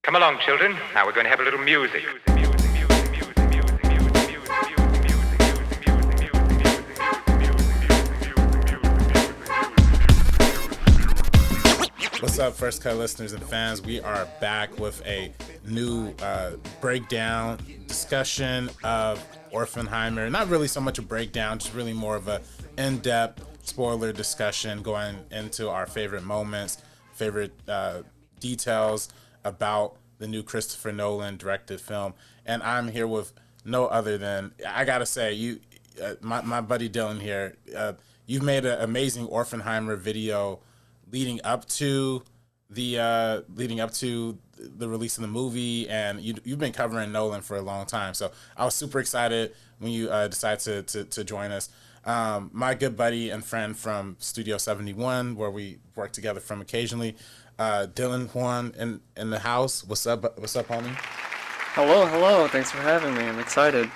Come along, children. Now we're going to have a little music. What's up, First Cut listeners and fans? We are back with a new breakdown discussion of Oppenheimer. Not really so much a breakdown, just really more of a in-depth spoiler discussion going into our favorite moments, favorite details about the new Christopher Nolan directed film. And I'm here with no other than, I gotta say, you, my buddy Dylan here. You've made an amazing Oppenheimer video leading up to the release of the movie, and you've been covering Nolan for a long time. So I was super excited when you decided to join us. My good buddy and friend from Studio 71, where we work together from occasionally, Dylan Hoang in the house. What's up, homie? Hello. Thanks for having me. I'm excited.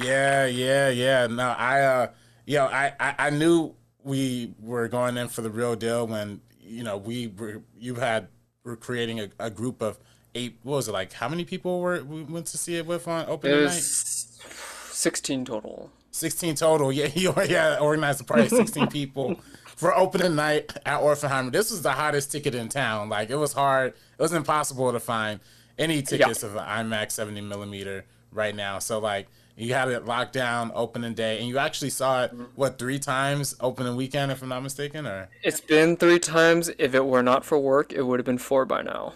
Yeah. No, I knew we were going in for the real deal when, we were creating a group of 8. What was it, like, how many people we went to see it with on opening night? 16 total. 16 total. Yeah, organized a party of 16 people for opening night at Oppenheimer. This was the hottest ticket in town. Like, it was hard. It was impossible to find any tickets of an IMAX 70 millimeter right now. So, like, you had it locked down opening day, and you actually saw it, 3 times opening weekend, if I'm not mistaken? Or it's been 3 times. If it were not for work, it would have been 4 by now.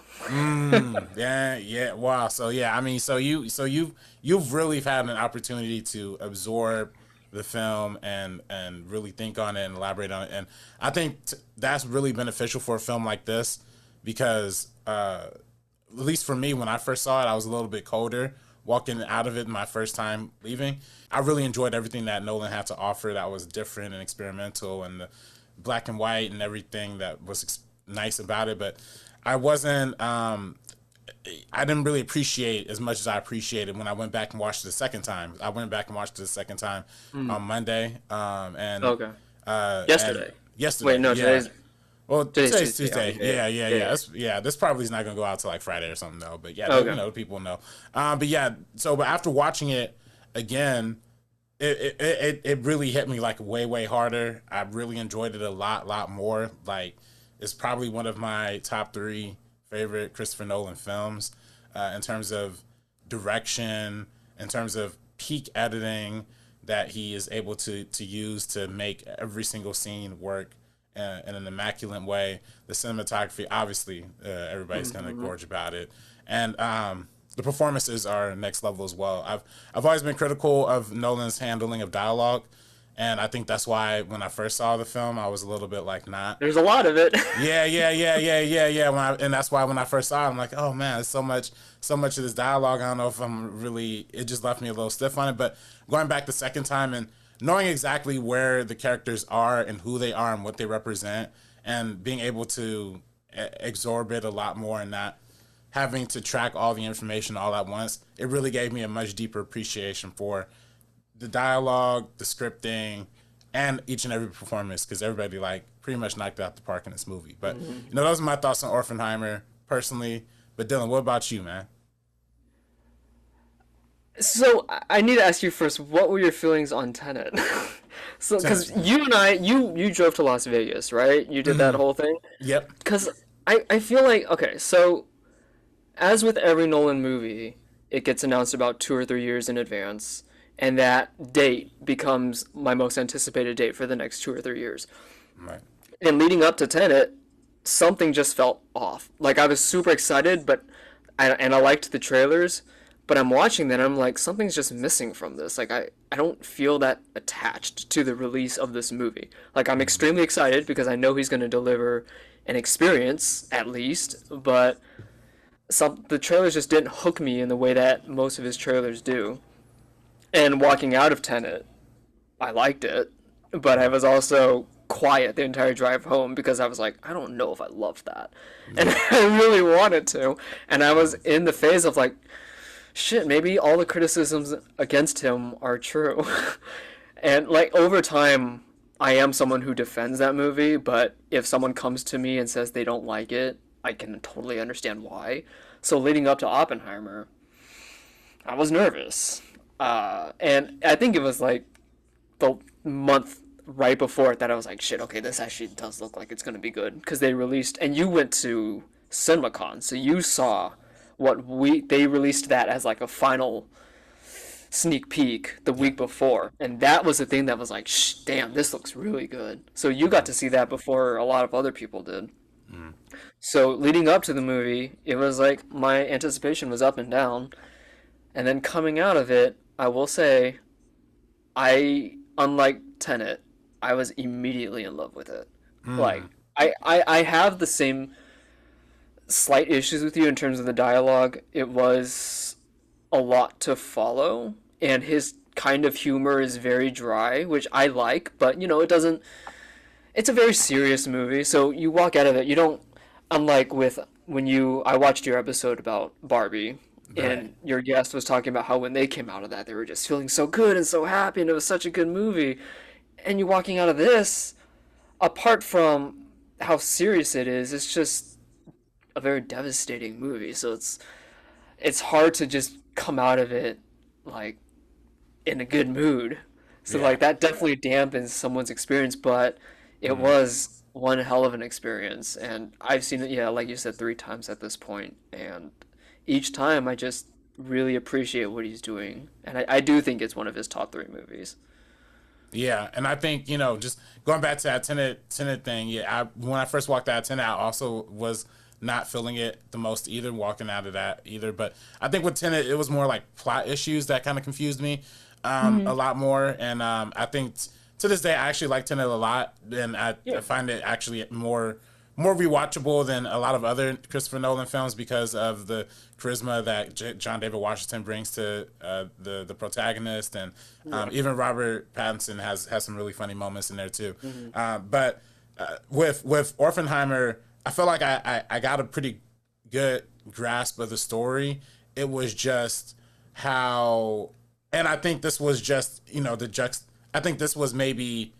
Yeah. Wow. So yeah, I mean, so you've really had an opportunity to absorb the film and really think on it and elaborate on it, and I think that's really beneficial for a film like this because at least for me, when I first saw it, I was a little bit colder walking out of it my first time leaving. I really enjoyed everything that Nolan had to offer that was different and experimental, and the black and white and everything that was nice about it. But I wasn't, I didn't really appreciate as much as I appreciated when I went back and watched it the second time. I went back and watched it the second time on Monday. Okay. Yesterday. Wait, no, today's... Well, today's Tuesday. Yeah. This probably is not going to go out till like Friday or something, though. But yeah, okay. People know. But after watching it again, it really hit me like way harder. I really enjoyed it a lot more. Like, it's probably one of my top 3 favorite Christopher Nolan films in terms of direction, in terms of peak editing that he is able to use to make every single scene work in an immaculate way. The cinematography, obviously, everybody's going to gorge about it. And the performances are next level as well. I've always been critical of Nolan's handling of dialogue, and I think that's why when I first saw the film, I was a little bit like, not. There's a lot of it. Yeah. And that's why when I first saw it, I'm like, oh man, there's so much of this dialogue. I don't know if it just left me a little stiff on it. But going back the second time and knowing exactly where the characters are and who they are and what they represent, and being able to absorb it a lot more and not having to track all the information all at once, it really gave me a much deeper appreciation for the dialogue, the scripting, and each and every performance, because everybody pretty much knocked it out the park in this movie. But those are my thoughts on Oppenheimer personally. But Dylan, what about you, man? So I need to ask you first, what were your feelings on Tenet? So, because you and I, you drove to Las Vegas, right? You did that whole thing? Yep. Because I feel like, okay, so as with every Nolan movie, it gets announced about 2 or 3 years in advance, and that date becomes my most anticipated date for the next 2 or 3 years. Right. And leading up to Tenet, something just felt off. Like, I was super excited, and I liked the trailers, but I'm watching that and I'm like, something's just missing from this. Like, I don't feel that attached to the release of this movie. Like, I'm extremely excited because I know he's going to deliver an experience, at least, but the trailers just didn't hook me in the way that most of his trailers do. And walking out of Tenet, I liked it, but I was also quiet the entire drive home because I was like, I don't know if I love that. And I really wanted to. And I was in the phase of like, shit, maybe all the criticisms against him are true. And like over time, I am someone who defends that movie, but if someone comes to me and says they don't like it, I can totally understand why. So leading up to Oppenheimer, I was nervous. And I think it was like the month right before it that I was like, shit, okay, this actually does look like it's going to be good. Because they released, and you went to CinemaCon, so you saw they released that as like a final sneak peek the week before. And that was the thing that was like, damn, this looks really good. So you got to see that before a lot of other people did. So leading up to the movie, it was like my anticipation was up and down. And then coming out of it, I will say, unlike Tenet, I was immediately in love with it. Like, I have the same slight issues with you in terms of the dialogue. It was a lot to follow, and his kind of humor is very dry, which I like, but, it doesn't... It's a very serious movie, so you walk out of it, you don't... Unlike with I watched your episode about Barbie, and your guest was talking about how when they came out of that, they were just feeling so good and so happy, and it was such a good movie. And you walking out of this, apart from how serious it is, it's just a very devastating movie. So it's hard to just come out of it like in a good mood. So like that definitely dampens someone's experience, but it was one hell of an experience. And I've seen it, like you said, 3 times at this point, and each time I just really appreciate what he's doing. And I do think it's one of his top 3 movies. Yeah, and I think, just going back to that Tenet thing, when I first walked out of Tenet, I also was not feeling it the most either, walking out of that either. But I think with Tenet, it was more like plot issues that kind of confused me a lot more. And I think to this day, I actually like Tenet a lot, and I find it actually more rewatchable than a lot of other Christopher Nolan films because of the charisma that John David Washington brings to the protagonist, and even Robert Pattinson has some really funny moments in there too. But with Oppenheimer, I feel like I got a pretty good grasp of the story. It was just how, and I think this was just I think this was maybe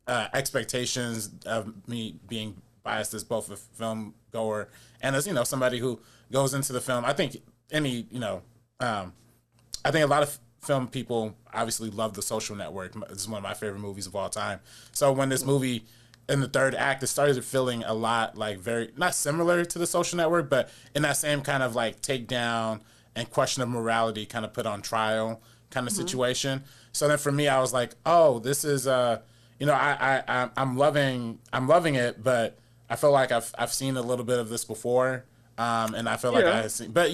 expectations of me being biased as both a film goer and as somebody who goes into the film. I think I think a lot of film people obviously love The Social Network. It's one of my favorite movies of all time. So when this movie in the third act, it started feeling a lot like very not similar to The Social Network, but in that same kind of like takedown and question of morality kind of put on trial kind of situation. So then for me, I was like, oh, this is I'm loving it, but I feel like I've seen a little bit of this before, and I feel like I had seen, but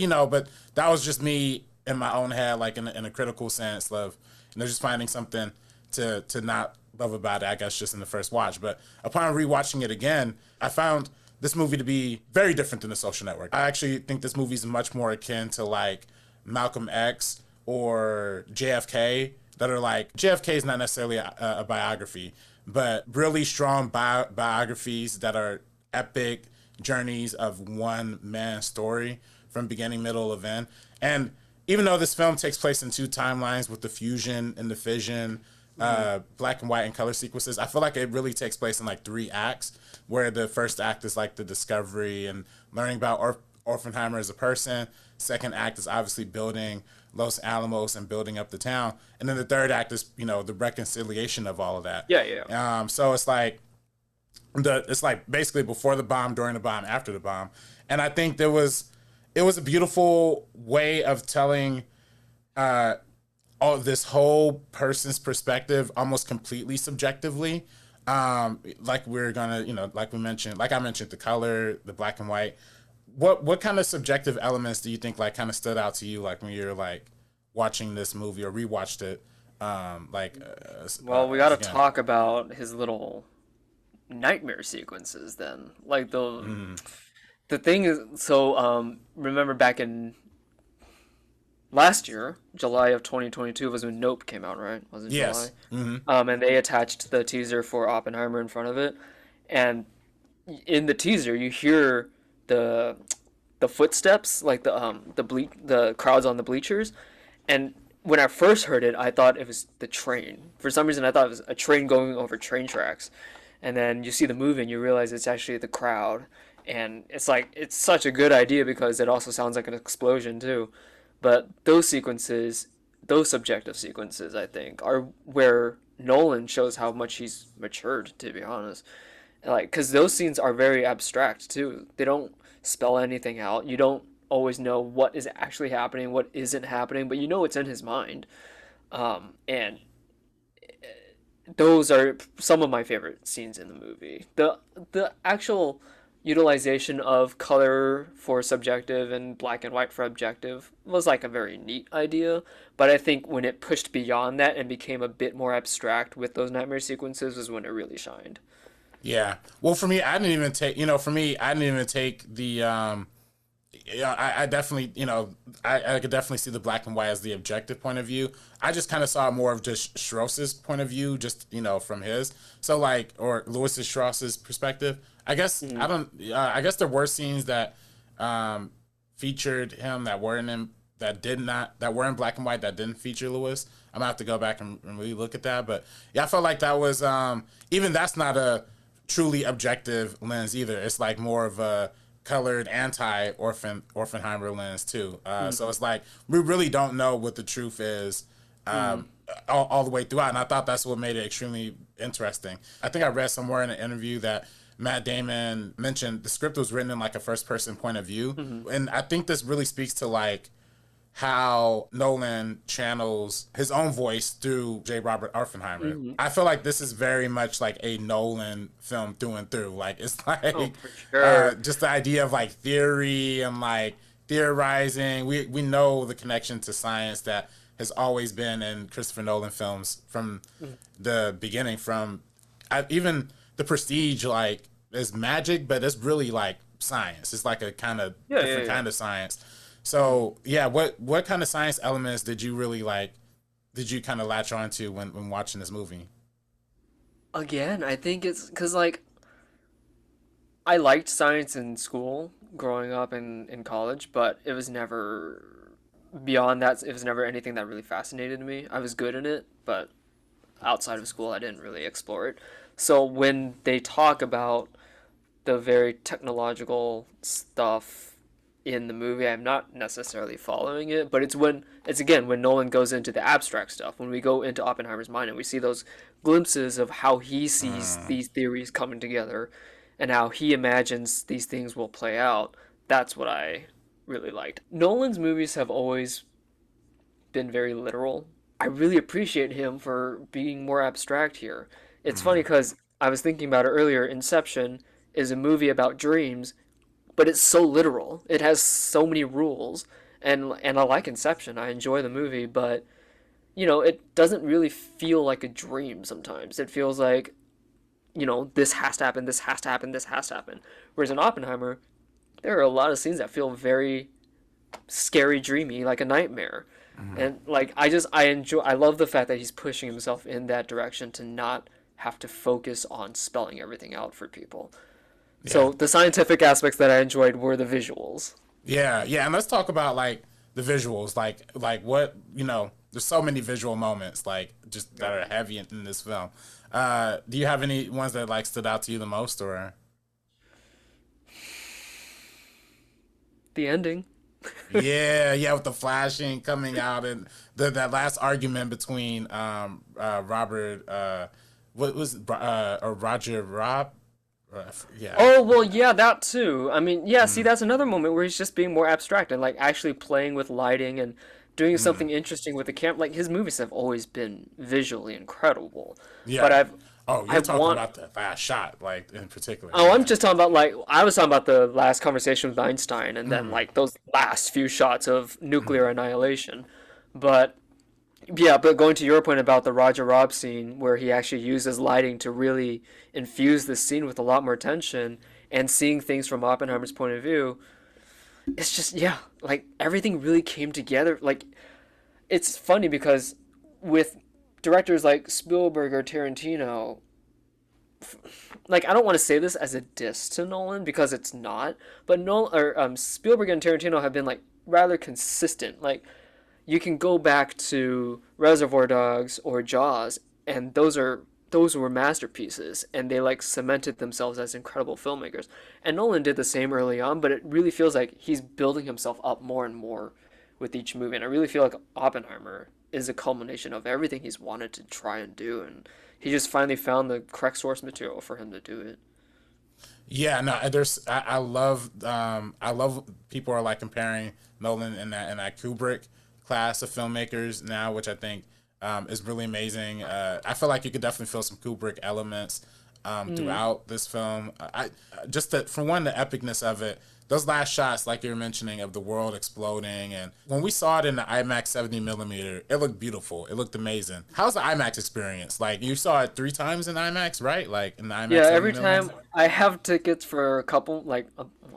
that was just me in my own head, like in a critical sense of, just finding something to not love about it, I guess, just in the first watch. But upon rewatching it again, I found this movie to be very different than The Social Network. I actually think this movie is much more akin to like Malcolm X or JFK, that are like, JFK is not necessarily a biography, but really strong biographies that are epic journeys of one man's story from beginning, middle, of end. And even though this film takes place in 2 timelines with the fusion and the fission, black and white and color sequences, I feel like it really takes place in like 3 acts, where the first act is like the discovery and learning about Oppenheimer as a person. Second act is obviously building Los Alamos and building up the town. And then the third act is, the reconciliation of all of that. So it's like basically before the bomb, during the bomb, after the bomb. And I think it was a beautiful way of telling this whole person's perspective almost completely subjectively. Like we're gonna, like I mentioned the color, the black and white. What kind of subjective elements do you think like kind of stood out to you, like when you're like watching this movie or rewatched it? Well, we got to talk about his little nightmare sequences then. Like the thing is, so remember back in last year, July of 2022 was when Nope came out, right? Was it Yes. July? And they attached the teaser for Oppenheimer in front of it, and in the teaser you hear the footsteps, like the crowds on the bleachers. And when I first heard it, I thought it was the train. For some reason, I thought it was a train going over train tracks. And then you see the movie and you realize it's actually the crowd. And it's like it's such a good idea because it also sounds like an explosion too. But those sequences, those subjective sequences, I think, are where Nolan shows how much he's matured, to be honest. Like, because those scenes are very abstract too. They don't spell anything out. You don't always know what is actually happening, what isn't happening, but you know it's in his mind. And those are some of my favorite scenes in the movie. The actual utilization of color for subjective and black and white for objective was like a very neat idea, but I think when it pushed beyond that and became a bit more abstract with those nightmare sequences was when it really shined. Yeah. Well, for me, I didn't even take, for me, I didn't even take the, yeah, I definitely, I could definitely see the black and white as the objective point of view. I just kind of saw more of just Strauss's point of view, just, from his. So like, or Louis Strauss's perspective. I guess, I guess there were scenes that featured him that were in him, that were in black and white that didn't feature Louis. I'm gonna have to go back and really look at that. But yeah, I felt like that was, even that's not a truly objective lens either. It's like more of a colored Oppenheimer lens too. So it's like we really don't know what the truth is all the way throughout, and I thought that's what made it extremely interesting. I think I read somewhere in an interview that Matt Damon mentioned the script was written in like a first person point of view, and I think this really speaks to like how Nolan channels his own voice through J. Robert Oppenheimer. I feel like this is very much like a Nolan film through and through. Like it's like For sure. just the idea of like theory and like theorizing. We know the connection to science that has always been in Christopher Nolan films from the beginning. Even The Prestige, like is magic, but it's really like science. It's like a kind of different kind of science. So yeah, what kind of science elements did you really like? Did you kind of latch on to when watching this movie? Again, I think it's because like I liked science in school growing up in college, but it was never beyond that. It was never anything that really fascinated me. I was good in it, but outside of school, I didn't really explore it. So when they talk about the very technological stuff in the movie, I'm not necessarily following it, but it's again when Nolan goes into the abstract stuff, when we go into Oppenheimer's mind and we see those glimpses of how he sees these theories coming together and how he imagines these things will play out. That's what I really liked. Nolan's movies have always been very literal. I really appreciate him for being more abstract here. It's funny because I was thinking about it earlier. Inception is a movie about dreams, but it's so literal. It has so many rules, and I like Inception. I enjoy the movie, but it doesn't really feel like a dream sometimes. It feels like, this has to happen, this has to happen, this has to happen. Whereas in Oppenheimer, there are a lot of scenes that feel very scary, dreamy, like a nightmare. And like I love the fact that he's pushing himself in that direction to not have to focus on spelling everything out for people. So the scientific aspects that I enjoyed were the visuals. Yeah, and let's talk about like the visuals, like what There's so many visual moments like just that are heavy in this film. Do you have any ones that like stood out to you the most, or? The ending. Yeah, with the flashing coming out and that last argument between Robert what was or Roger Rob. Yeah. Oh, well, yeah, that too. I mean, yeah, see, that's another moment where he's just being more abstract and like actually playing with lighting and doing something interesting with the camera. Like his movies have always been visually incredible. Yeah. But you're talking about the last shot, like in particular. Oh, I'm just talking about like I was talking about the last conversation with Einstein and then like those last few shots of nuclear annihilation. But yeah, but going to your point about the Roger Robb scene where he actually uses lighting to really infuse the scene with a lot more tension and seeing things from Oppenheimer's point of view, it's just like everything really came together. Like it's funny because with directors like Spielberg or Tarantino, like I don't want to say this as a diss to Nolan because it's not, but Spielberg and Tarantino have been like rather consistent. Like you can go back to Reservoir Dogs or Jaws, and those are those were masterpieces, and they like cemented themselves as incredible filmmakers. And Nolan did the same early on, but it really feels like he's building himself up more and more with each movie. And I really feel like Oppenheimer is a culmination of everything he's wanted to try and do, and he just finally found the correct source material for him to do it. Yeah, no, I love people are like comparing Nolan and that Kubrick class of filmmakers now, which I think is really amazing. I feel like you could definitely feel some Kubrick elements throughout this film. I just that for one, the epicness of it. Those last shots, like you were mentioning, of the world exploding, and when we saw it in the IMAX 70 millimeter, it looked beautiful. It looked amazing. How's the IMAX experience? Like, you saw it 3 times in IMAX, right? Like in the IMAX. Yeah, 70 every millimeter? time I have tickets for a couple, like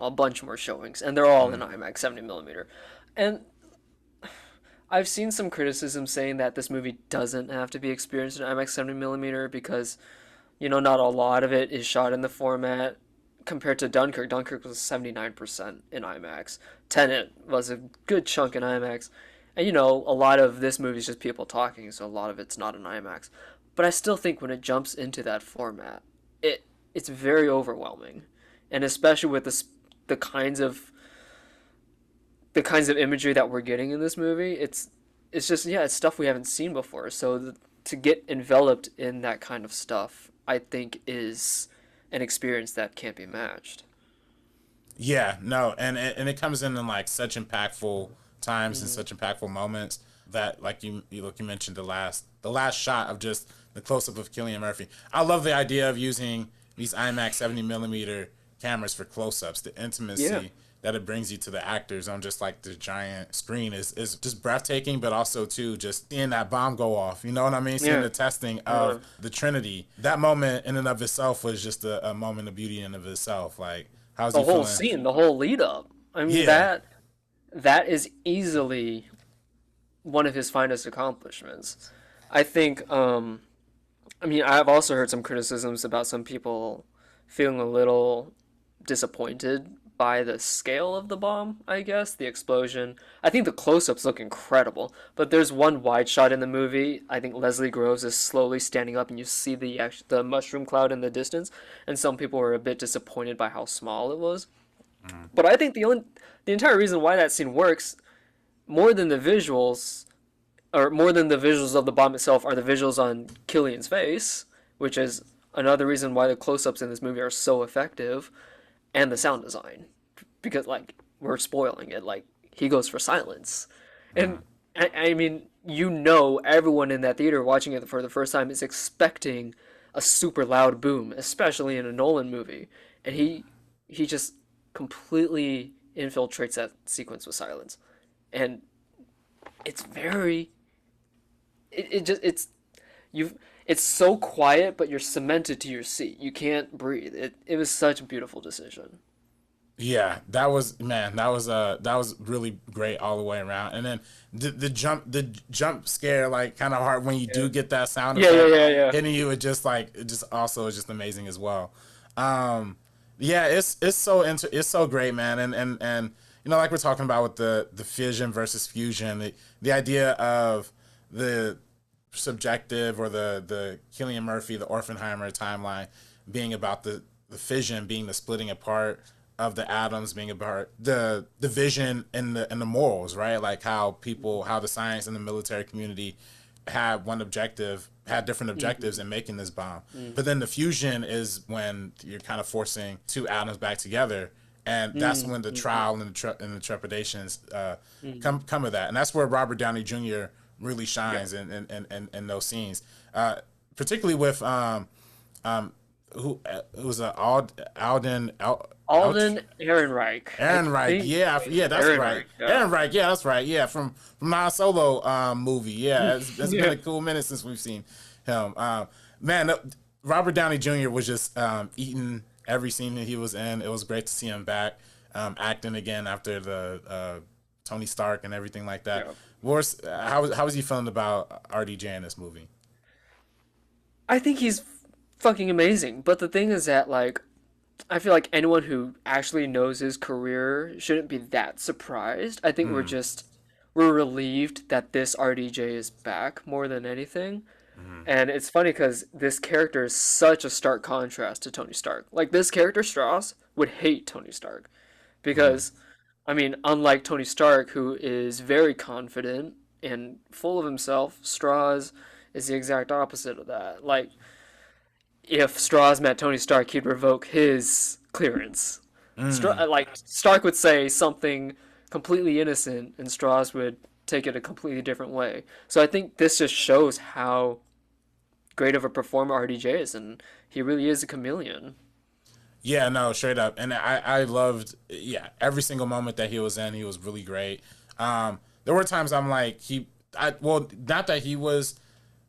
a bunch more showings, and they're all in IMAX 70 millimeter. And I've seen some criticism saying that this movie doesn't have to be experienced in IMAX 70 millimeter because, not a lot of it is shot in the format compared to Dunkirk. Dunkirk was 79% in IMAX. Tenet was a good chunk in IMAX. And, a lot of this movie is just people talking, so a lot of it's not in IMAX. But I still think when it jumps into that format, it's very overwhelming. And especially with the kinds of imagery that we're getting in this movie, it's just, yeah, it's stuff we haven't seen before. So to get enveloped in that kind of stuff, I think is an experience that can't be matched. Yeah, no, and it comes in like such impactful times and such impactful moments that, like you mentioned, the last shot of just the close up of Cillian Murphy. I love the idea of using these IMAX 70 millimeter cameras for close ups. The intimacy Yeah. that it brings you to the actors on just like the giant screen is just breathtaking, but also too just seeing that bomb go off. You know what I mean? Seeing Yeah. the testing of the Trinity. That moment in and of itself was just a moment of beauty in and of itself. Like, how's The he whole feeling? scene, the whole lead up. I mean, Yeah. that is easily one of his finest accomplishments. I think, I mean, I've also heard some criticisms about some people feeling a little disappointed by the scale of the bomb, I guess, the explosion. I think the close-ups look incredible, but there's one wide shot in the movie. I think Leslie Groves is slowly standing up and you see the mushroom cloud in the distance, and some people were a bit disappointed by how small it was. But I think the entire reason why that scene works more than the visuals or more than the visuals of the bomb itself are the visuals on Killian's face, which is another reason why the close-ups in this movie are so effective, and the sound design, because like we're spoiling it. Like he goes for silence, and I mean everyone in that theater watching it for the first time is expecting a super loud boom, especially in a Nolan movie, and he just completely infiltrates that sequence with silence, and it's very it just it's so quiet, but you're cemented to your seat. You can't breathe. It was such a beautiful decision. Yeah, that was really great all the way around. And then the jump scare, like, kind of hard when you do get that sound Yeah, effect yeah. hitting you. It just also is just amazing as well. Yeah, it's so great, man. And like we're talking about with the fission versus fusion, the idea of the subjective or the Cillian Murphy, the Oppenheimer timeline being about the fission being the splitting apart of the atoms, being about the vision and the morals, right? Like how the science and the military community had different objectives in making this bomb. But then the fusion is when you're kind of forcing two atoms back together, and that's when the trial and the trepidations come with that, and that's where Robert Downey Jr. really shines in those scenes, particularly with who was Alden Ehrenreich. Ehrenreich, yeah, that's right. Ehrenreich, yeah. Ehrenreich, yeah, that's right. Yeah, from Han Solo movie. Yeah, it's been a cool minute since we've seen him. Man, Robert Downey Jr. was just eating every scene that he was in. It was great to see him back acting again after the Tony Stark and everything like that. Yeah. How was you feeling about RDJ in this movie? I think he's fucking amazing. But the thing is that, like, I feel like anyone who actually knows his career shouldn't be that surprised. I think we're relieved that this RDJ is back more than anything. And it's funny because this character is such a stark contrast to Tony Stark. Like, this character, Strauss, would hate Tony Stark. Because, I mean, unlike Tony Stark, who is very confident and full of himself, Strauss is the exact opposite of that. Like, if Strauss met Tony Stark, he'd revoke his clearance. Like, Stark would say something completely innocent, and Strauss would take it a completely different way. So I think this just shows how great of a performer RDJ is, and he really is a chameleon. Yeah, no, straight up. And I loved, every single moment that he was in, he was really great. There were times I'm like, not that he was,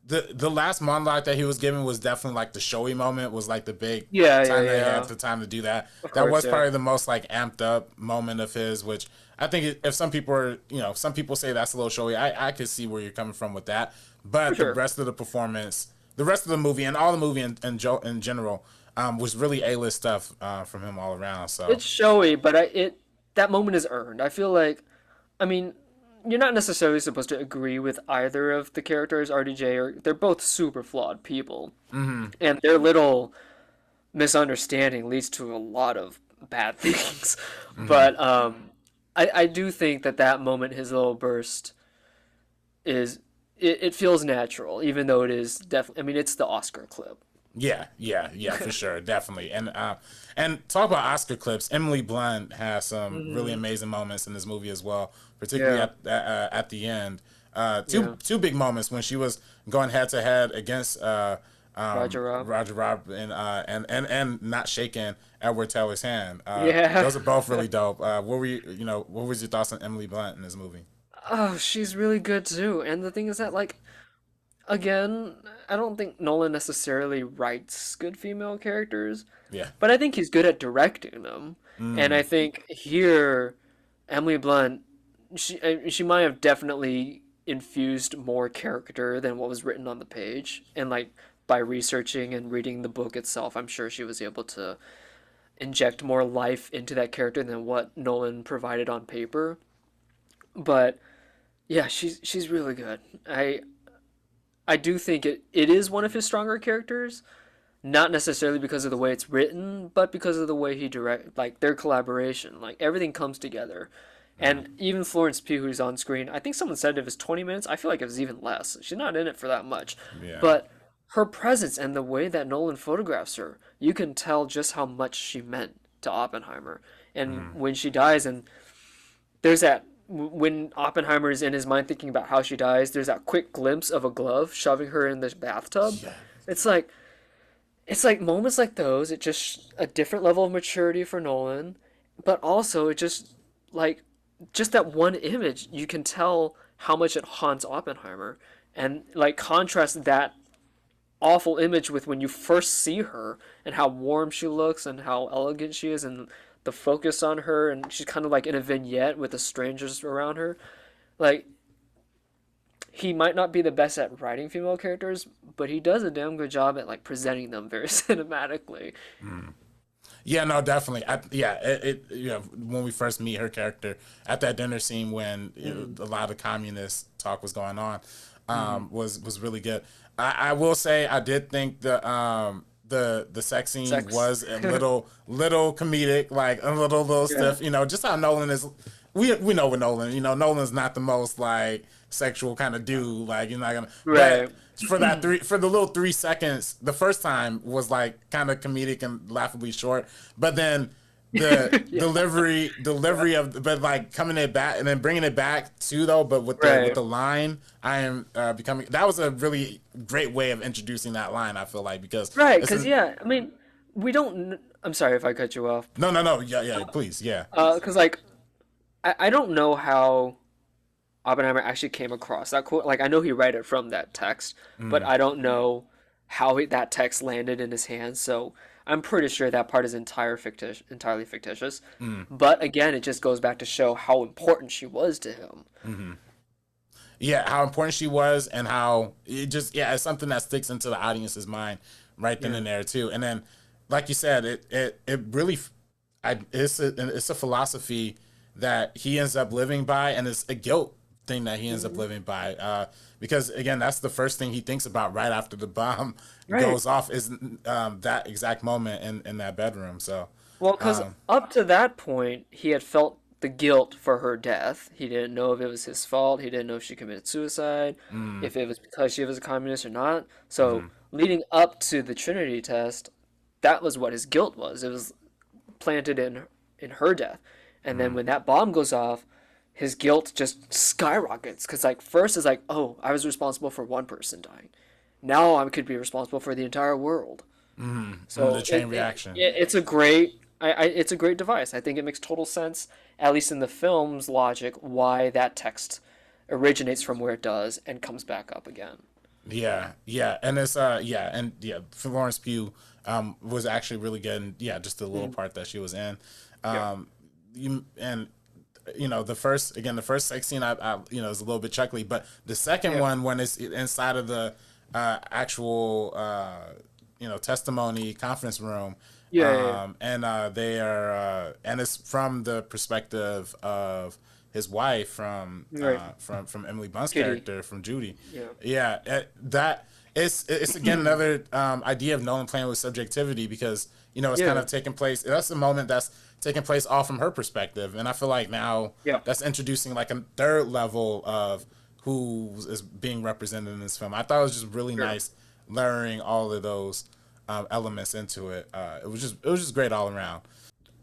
the last monologue that he was giving was definitely like the showy moment, was like the big time that he had the time to do that. That was probably the most like amped up moment of his, which I think if some people are, some people say that's a little showy, I could see where you're coming from with that. But the rest of the performance, the rest of the movie and all the movie in general, was really A-list stuff from him all around. So it's showy, but that moment is earned. I feel like, I mean, you're not necessarily supposed to agree with either of the characters, RDJ, or they're both super flawed people, and their little misunderstanding leads to a lot of bad things. But I do think that moment, his little burst, it feels natural, even though it is definitely. I mean, it's the Oscar clip. Yeah, for sure, definitely. And talk about Oscar clips. Emily Blunt has some really amazing moments in this movie as well, particularly at the end. Two big moments when she was going head to head against Roger Robb and not shaking Edward Taylor's hand. Those are both really dope. What was your thoughts on Emily Blunt in this movie? Oh, she's really good too. And the thing is that, like, again, I don't think Nolan necessarily writes good female characters. Yeah. But I think he's good at directing them. And I think here, Emily Blunt, she might have definitely infused more character than what was written on the page. And, like, by researching and reading the book itself, I'm sure she was able to inject more life into that character than what Nolan provided on paper. But yeah, she's really good. I do think it is one of his stronger characters, not necessarily because of the way it's written, but because of the way he like their collaboration, like everything comes together. And even Florence Pugh, who's on screen, I think someone said it was 20 minutes. I feel like it was even less. She's not in it for that much. Yeah. But her presence and the way that Nolan photographs her, you can tell just how much she meant to Oppenheimer. And when she dies, and there's that, when Oppenheimer is in his mind thinking about how she dies, there's that quick glimpse of a glove shoving her in the bathtub. Yeah. It's like moments like those, it just a different level of maturity for Nolan, but also it just that one image, you can tell how much it haunts Oppenheimer, and like contrast that awful image with when you first see her and how warm she looks and how elegant she is, and the focus on her, and she's kind of like in a vignette with the strangers around her. Like, he might not be the best at writing female characters, but he does a damn good job at like presenting them very cinematically. Yeah, no, definitely. When we first meet her character at that dinner scene when a lot of communist talk was going on, was really good. I will say I did think the sex scene was a little comedic, like a little stiff. Just how Nolan is. We know with Nolan. Nolan's not the most like sexual kind of dude. Like, you're not gonna. Right. For the little 3 seconds, the first time was like kind of comedic and laughably short, but then the delivery of, but like coming it back and then bringing it back too though, but with the line, I am becoming. That was a really great way of introducing that line. I feel like because I mean, we don't. I'm sorry if I cut you off. No, yeah, please, yeah. Because like, I don't know how Oppenheimer actually came across that quote. Like, I know he read it from that text, but I don't know how that text landed in his hands. So I'm pretty sure that part is entirely fictitious. But again, it just goes back to show how important she was to him. Yeah, how important she was, and how it's something that sticks into the audience's mind right then and there too. And then, like you said, it really, it's a philosophy that he ends up living by, and it's a guilt thing that he ends up living by. Because again, that's the first thing he thinks about right after the bomb goes off is that exact moment in that bedroom. So, Well, because up to that point, he had felt the guilt for her death. He didn't know if it was his fault. He didn't know if she committed suicide, if it was because she was a communist or not. So, leading up to the Trinity test, that was what his guilt was. It was planted in her death. And then when that bomb goes off, his guilt just skyrockets. Because, like, first it's like, oh, I was responsible for one person dying. Now I could be responsible for the entire world. So the chain reaction. It's a great, it's a great device. I think it makes total sense, at least in the film's logic, why that text originates from where it does and comes back up again. Yeah, and it's Florence Pugh was actually really good, and just the little part that she was in. The first sex scene, I is a little bit chuckly, but the second one, when it's inside of the actual testimony conference room, and they are and it's from the perspective of his wife from Emily Blunt's character from Judy. That it's again another idea of Nolan playing with subjectivity, because it's kind of taking place. That's a moment that's taking place all from her perspective, and I feel like now that's introducing like a third level of who is being represented in this film. I thought it was just really nice layering all of those elements into it. It was just great all around.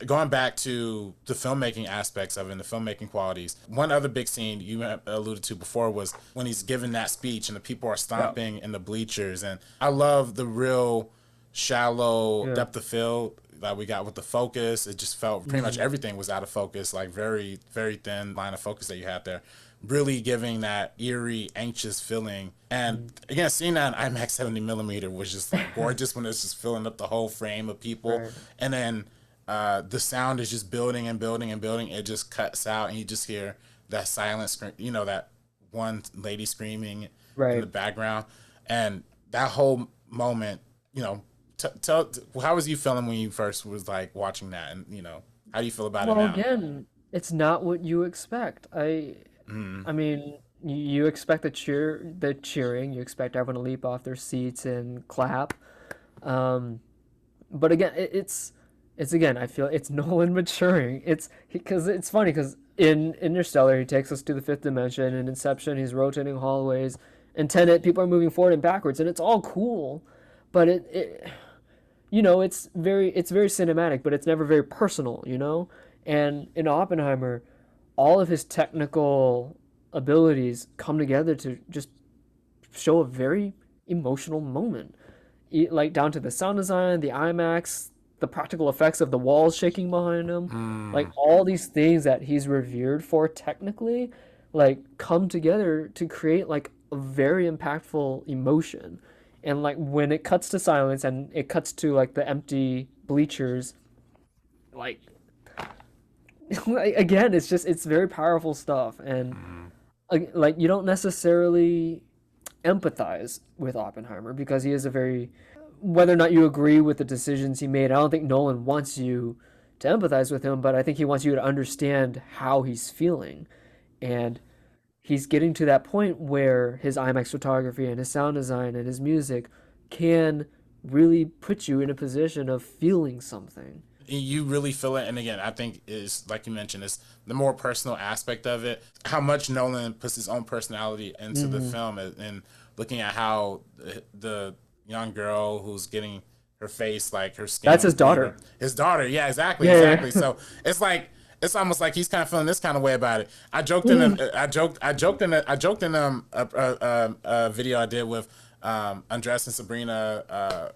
Going back to the filmmaking aspects of it and the filmmaking qualities, one other big scene you alluded to before was when he's giving that speech and the people are stomping in the bleachers, and I love the real shallow depth of field that we got with the focus. It just felt pretty much everything was out of focus, like very, very thin line of focus that you had there, really giving that eerie, anxious feeling. And again, seeing that in IMAX 70mm was just like gorgeous when it's just filling up the whole frame of people. And then the sound is just building and building and building. It just cuts out and you just hear that silent scream, that one lady screaming in the background. And that whole moment, tell how was you feeling when you first was like watching that, and how do you feel about it now? Well, again, it's not what you expect. I mean, you expect the cheering, you expect everyone to leap off their seats and clap. But again, it's again, I feel it's Nolan maturing. Because it's funny, because in Interstellar he takes us to the fifth dimension. In Inception he's rotating hallways. In Tenet people are moving forward and backwards, and it's all cool, but it's very cinematic, but it's never very personal, And in Oppenheimer, all of his technical abilities come together to just show a very emotional moment, like down to the sound design, the IMAX, the practical effects of the walls shaking behind him, like all these things that he's revered for technically, like come together to create like a very impactful emotion. And like when it cuts to silence and it cuts to like the empty bleachers, like again, it's very powerful stuff. And like you don't necessarily empathize with Oppenheimer because he is whether or not you agree with the decisions he made, I don't think Nolan wants you to empathize with him, but I think he wants you to understand how he's feeling. And he's getting to that point where his IMAX photography and his sound design and his music can really put you in a position of feeling something. You really feel it. And again, I think is like you mentioned, it's the more personal aspect of it, how much Nolan puts his own personality into the film, and looking at how the young girl who's getting her face, like her skin. That's his daughter. His daughter. Yeah, exactly. Exactly. So it's like, it's almost like he's kind of feeling this kind of way about it. I joked in a video I did with Andres and Sabrina,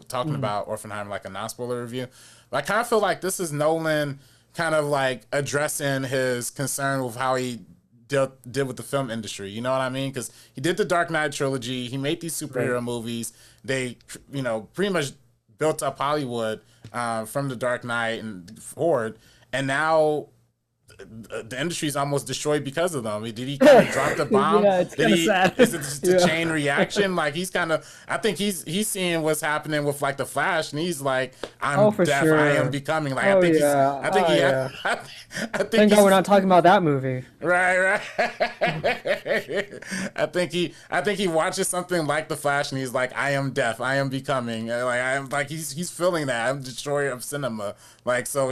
talking about Oppenheimer, like a non-spoiler review. But I kind of feel like this is Nolan kind of like addressing his concern with how he did with the film industry. You know what I mean? Because he did the Dark Knight trilogy. He made these superhero movies. They, pretty much built up Hollywood from the Dark Knight and forward. And now the industry's almost destroyed because of them. Did he kind of drop the bomb? Yeah, it's kind of sad. Is it just a chain reaction? Like he's kind of, I think he's seeing what's happening with like the Flash, and he's like, I'm for deaf. sure. I am becoming. Like Oh, I think yeah. I think Oh, he. yeah. I think Thank he's, God we're not talking about that movie. Right. I think he watches something like the Flash, and he's like, I am deaf. I am becoming. Like I am like he's feeling that. I'm destroyer of cinema. Like so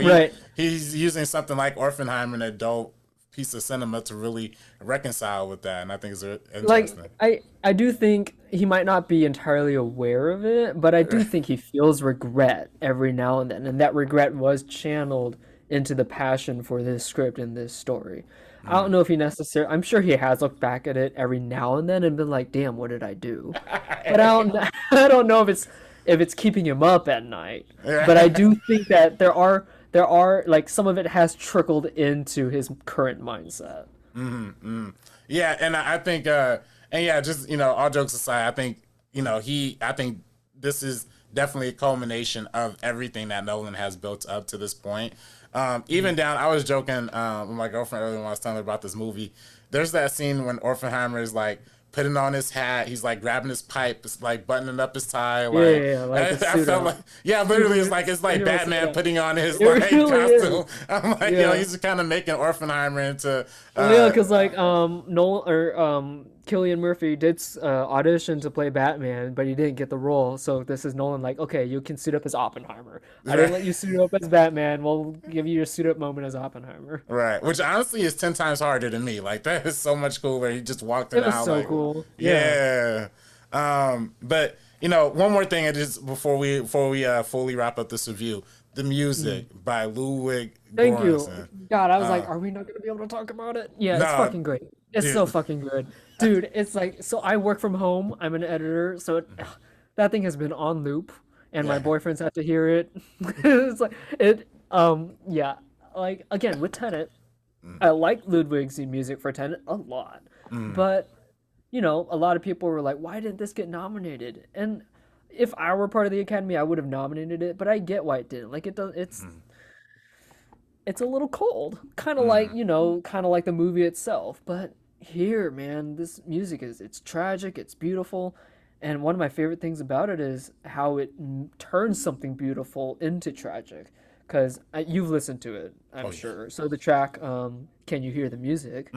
he's using something like Oppenheimer, an adult piece of cinema, to really reconcile with that, and I think it's interesting. Like I do think he might not be entirely aware of it, but I do think he feels regret every now and then, and that regret was channeled into the passion for this script and this story. I don't know if he necessarily, I'm sure he has looked back at it every now and then and been like, damn, what did I do? But I don't know if it's keeping him up at night. But I do think that there are like some of it has trickled into his current mindset. Yeah, and I think and yeah, just all jokes aside, I think I think this is definitely a culmination of everything that Nolan has built up to this point. Even down, I was joking with my girlfriend earlier when I was telling her about this movie. There's that scene when Oppenheimer is like putting on his hat, he's like grabbing his pipe, it's like buttoning up his tie. Like, I felt like, literally, it's like Batman putting on his costume. I'm like, he's kind of making Oppenheimer into. Because like Nolan or Cillian Murphy did audition to play Batman, but he didn't get the role. So this is Nolan like, okay, you can suit up as Oppenheimer. I didn't let you suit up as Batman. We'll give you your suit up moment as Oppenheimer. Right, which honestly is 10 times harder than me. Like that is so much cooler. He just walked it out. It was so like, cool. Yeah. But one more thing, just before we fully wrap up this review, the music by Ludwig Thank Göransson. you. God, I was like, are we not gonna be able to talk about it? Yeah, it's fucking great. It's so fucking good. Dude, it's like, so I work from home. I'm an editor, so that thing has been on loop, and my boyfriend's had to hear it. It's like like again with Tenet, I like Ludwig's music for Tenet a lot, but a lot of people were like, why didn't this get nominated? And if I were part of the Academy, I would have nominated it, but I get why it didn't. Like it's a little cold, kind of like the movie itself, but here, man, this music it's tragic, it's beautiful, and one of my favorite things about it is how it turns something beautiful into tragic, because you've listened to it, I'm sure. So the track Can You Hear the Music,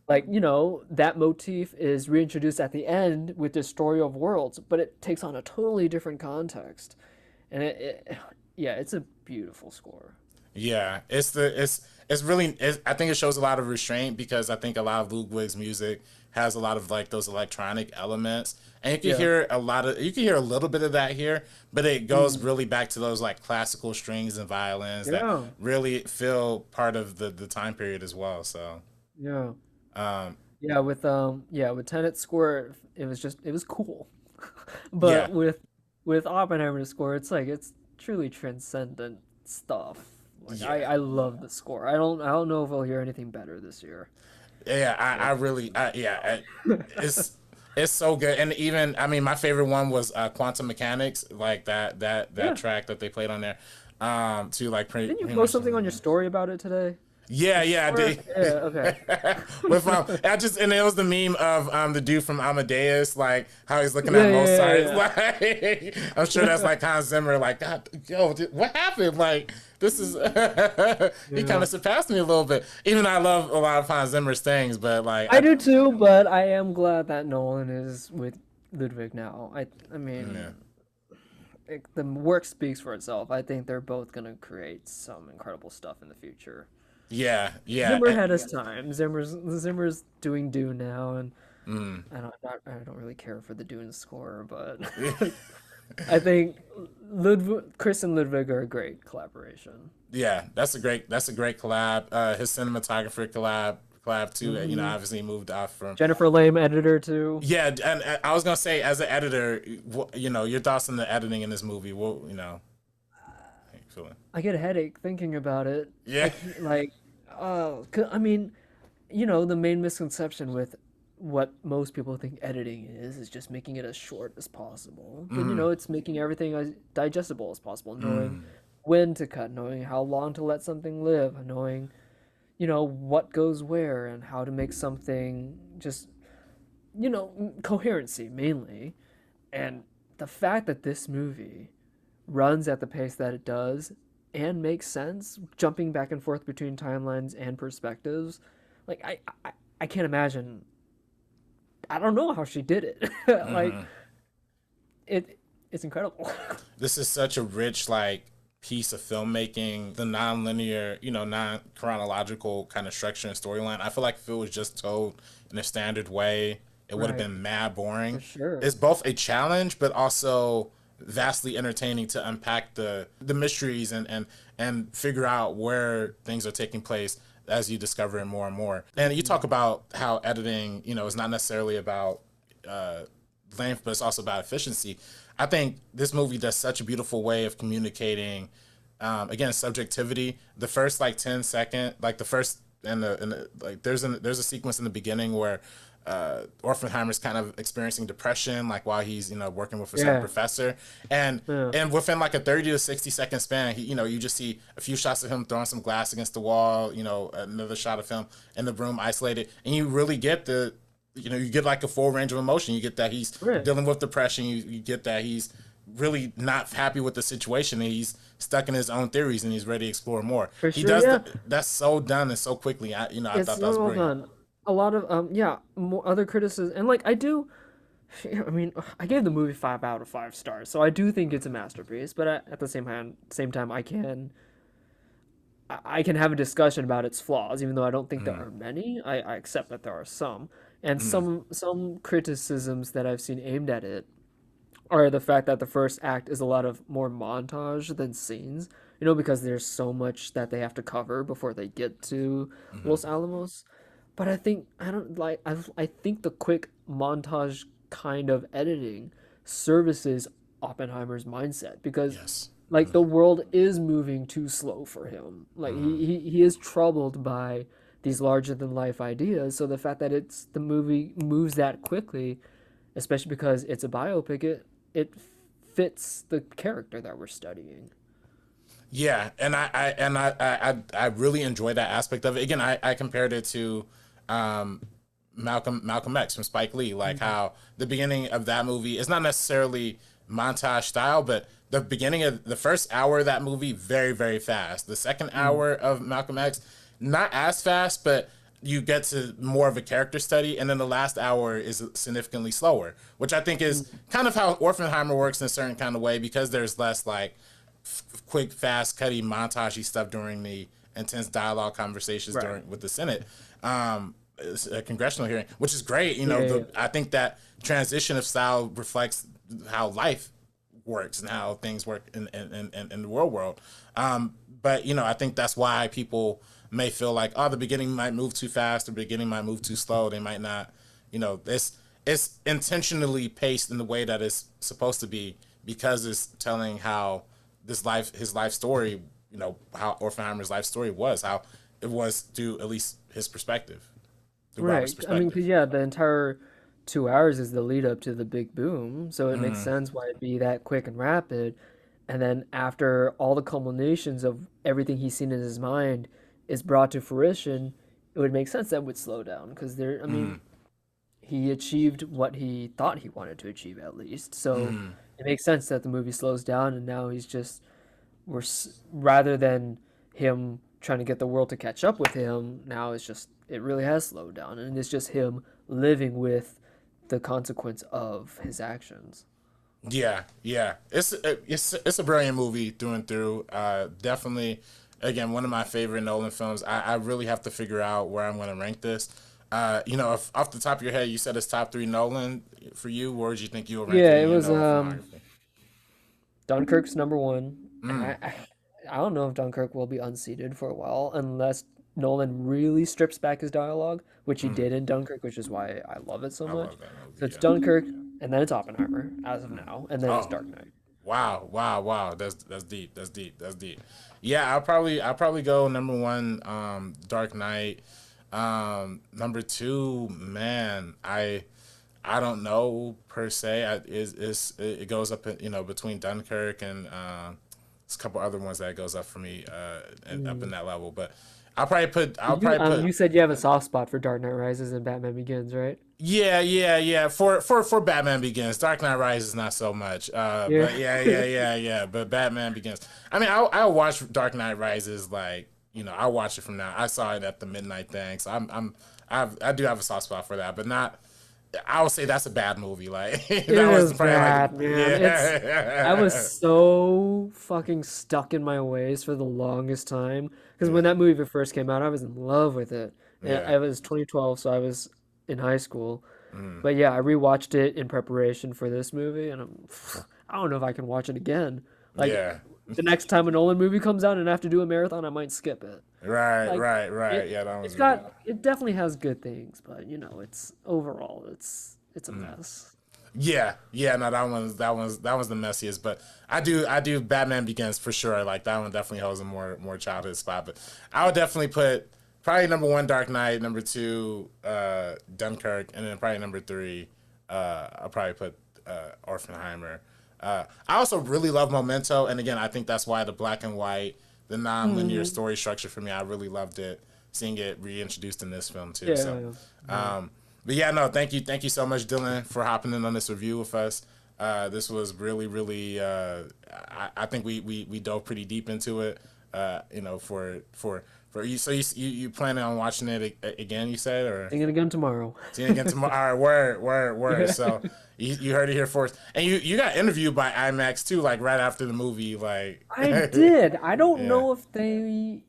like that motif is reintroduced at the end with the Story of Worlds, but it takes on a totally different context, and it's a beautiful score. Yeah, it's really, I think it shows a lot of restraint, because I think a lot of Ludwig's music has a lot of like those electronic elements, and you can hear a little bit of that here, but it goes really back to those like classical strings and violins that really feel part of the time period as well. So with Tenet's score, it was cool, but with Oppenheimer's score, it's truly transcendent stuff. Like, I love the score. I don't know if I'll hear anything better this year. Yeah, it's so good. And even, I mean, my favorite one was Quantum Mechanics, like that track that they played on there. To like, didn't you post something on your story about it today? Yeah, I did. Yeah, okay. With and it was the meme of the dude from Amadeus, like how he's looking at Mozart. Like, I'm sure that's like Hans Zimmer, like, God, what happened? Like, this is he kind of surpassed me a little bit. Even though I love a lot of Hans Zimmer's things, but like I do too. But I am glad that Nolan is with Ludwig now. I mean. The work speaks for itself. I think they're both gonna create some incredible stuff in the future. Yeah. Zimmer had his time. Zimmer's doing Dune now, and I don't really care for the Dune score, but I think Chris and Ludwig are a great collaboration. Yeah, that's a great collab. His cinematographer collab too. Obviously he moved off from Jennifer Lame, editor too. Yeah, and I was gonna say, as an editor, your thoughts on the editing in this movie. How you feeling? I get a headache thinking about it. Yeah. I mean, the main misconception with what most people think editing is just making it as short as possible. But it's making everything as digestible as possible, knowing when to cut, knowing how long to let something live, knowing what goes where and how to make something just, coherency mainly. And the fact that this movie runs at the pace that it does and makes sense, jumping back and forth between timelines and perspectives, like I can't imagine. I don't know how she did it. Like it's incredible. This is such a rich like piece of filmmaking, the non-linear, non-chronological kind of structure and storyline. I feel like if it was just told in a standard way, it would have Right. been mad boring. For sure. It's both a challenge, but also vastly entertaining to unpack the mysteries and figure out where things are taking place as you discover it more and more. And you talk about how editing, is not necessarily about length, but it's also about efficiency. I think this movie does such a beautiful way of communicating, again, subjectivity. The first like 10-second, like the first and the like, there's a sequence in the beginning where Oppenheimer's kind of experiencing depression, like while he's working with a certain professor, and within like a 30 to 60-second span, he, you just see a few shots of him throwing some glass against the wall, another shot of him in the room isolated, and you really get you get like a full range of emotion. You get that he's dealing with depression. You get that he's really not happy with the situation, and he's stuck in his own theories, and he's ready to explore more. He does that's so done and so quickly. I thought that was brilliant. Done. A lot of more other criticism, and like I I gave the movie 5 out of 5 stars, so I do think it's a masterpiece. But at the same time, I can have a discussion about its flaws, even though I don't think there are many. I accept that there are some, and some criticisms that I've seen aimed at it are the fact that the first act is a lot of more montage than scenes. Because there's so much that they have to cover before they get to Los Alamos. But I think I think the quick montage kind of editing services Oppenheimer's mindset because the world is moving too slow for him. Like he is troubled by these larger than life ideas. So the fact that the movie moves that quickly, especially because it's a biopic, it fits the character that we're studying. Yeah, and I really enjoy that aspect of it. Again, I compared it to Malcolm X from Spike Lee, like how the beginning of that movie is not necessarily montage style, but the beginning of the first hour of that movie, very, very fast. The second hour of Malcolm X, not as fast, but you get to more of a character study, and then the last hour is significantly slower, which I think is kind of how Oppenheimer works in a certain kind of way, because there's less like quick, fast, cutty, montagey stuff during the intense dialogue conversations with the Senate. It's a congressional hearing, which is great. I think that transition of style reflects how life works and how things work in the real world. But I think that's why people may feel like, the beginning might move too fast, the beginning might move too slow. They might not, it's intentionally paced in the way that it's supposed to be, because it's telling how his life story, how Oppenheimer's life story was, how it was through at least his perspective. Right. I mean, 'cause, the entire 2 hours is the lead up to the big boom, so it makes sense why it'd be that quick and rapid. And then after all the culminations of everything he's seen in his mind is brought to fruition, it would make sense that it would slow down because he achieved what he thought he wanted to achieve at least. So it makes sense that the movie slows down, and now he's just rather than him trying to get the world to catch up with him, now it really has slowed down, and it's just him living with the consequence of his actions. Yeah. It's a brilliant movie through and through. Definitely, again, one of my favorite Nolan films. I really have to figure out where I'm going to rank this. If off the top of your head you said it's top 3 Nolan for you, where would you think you'll rank it? Yeah, it was Dunkirk's number 1. I don't know if Dunkirk will be unseated for a while unless Nolan really strips back his dialogue, which he did in Dunkirk, which is why I love it so much. So it's Dunkirk, and then it's Oppenheimer as of now, and then it's Dark Knight. Wow. That's deep. Yeah, I'll probably go number 1, Dark Knight. Number 2, man, I don't know per se. It goes up, between Dunkirk and there's a couple other ones that goes up for me, and up in that level. But I'll probably put. You said you have a soft spot for Dark Knight Rises and Batman Begins, right? Yeah. For Batman Begins, Dark Knight Rises not so much. But yeah. But Batman Begins. I mean, I'll watch Dark Knight Rises, like, you know, I'll watch it from now. I saw it at the midnight thing, so I do have a soft spot for that, but not. I would say that's a bad movie. Like It that was probably bad, like, man. I was so fucking stuck in my ways for the longest time because when that movie first came out, I was in love with it. And Yeah. I was 2012, so I was in high school. But yeah, I rewatched it in preparation for this movie, and I don't know if I can watch it again. Like Yeah. the next time a Nolan movie comes out and I have to do a marathon, I might skip it. Right. It, Yeah, that was it's got it definitely has good things, but you know, it's overall it's a mess. Yeah. No, that was the messiest. But I do Batman Begins for sure. Like that one definitely holds a more childhood spot. But I would definitely put probably number 1 Dark Knight, number 2 Dunkirk, and then probably number 3 I'll probably put Oppenheimer. I also really love Memento, and again, I think that's why the black and white, the non-linear story structure for me, I really loved it. Seeing it reintroduced in this film too. But yeah, no, thank you so much, Dylan, for hopping in on this review with us. This was really, I think we dove pretty deep into it. You know, for you. So you planning on watching it again? You said, or Seeing it again tomorrow. Seeing it again tomorrow. All right, word. So you heard it here first, and you got interviewed by IMAX too, like right after the movie. Like I did. I don't know if they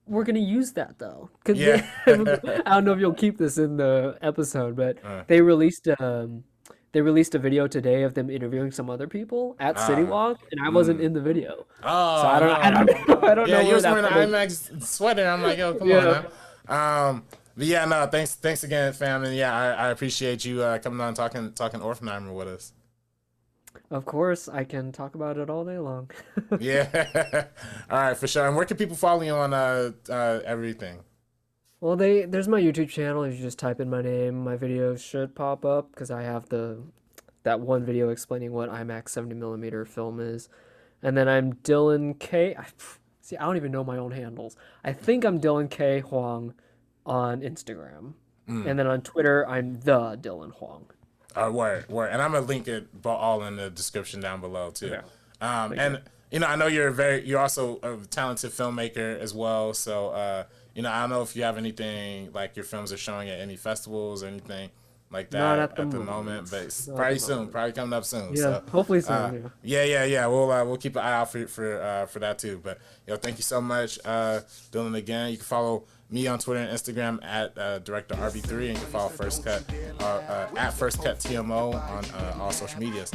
were gonna use that though, because I don't know if you'll keep this in the episode, but they released a video today of them interviewing some other people at City Walk, and I wasn't in the video. Oh, so I don't know. You where was that wearing an footage- IMAX sweater. I'm like, yo, come on now. But yeah, no, thanks again, fam, and yeah, I appreciate you coming on talking Oppenheimer with us. Of course, I can talk about it all day long. Yeah, all right, for sure. And where can people follow you on everything? Well, there's my YouTube channel. If you just type in my name, my videos should pop up because I have that one video explaining what IMAX 70mm film is. And then I'm Dylan K. I don't even know my own handles. I think I'm Dylan K. Hoang on Instagram. And then on Twitter, I'm TheDylanHoang. Word. And I'm gonna link it all in the description down below too. Okay. And you know, I know you're also a talented filmmaker as well. So you know, I don't know if you have anything like your films are showing at any festivals or anything like that Not at the moment, but it's Not probably at the soon, moment. probably coming up soon. Yeah, So hopefully soon. yeah. We'll keep an eye out for that too. But thank you so much, Dylan. Again, you can follow me on Twitter and Instagram at Director RB3, and you can follow First Cut at First Cut TMO on all social medias.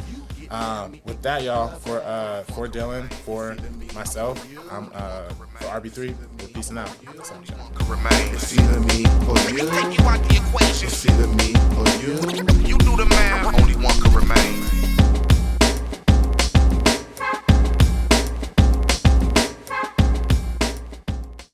With that, y'all, for Dylan, for myself, I'm for RB3. We're peacing out. It's either me or you. Take you out the equation. It's either me or you. You do the math. Only one can remain.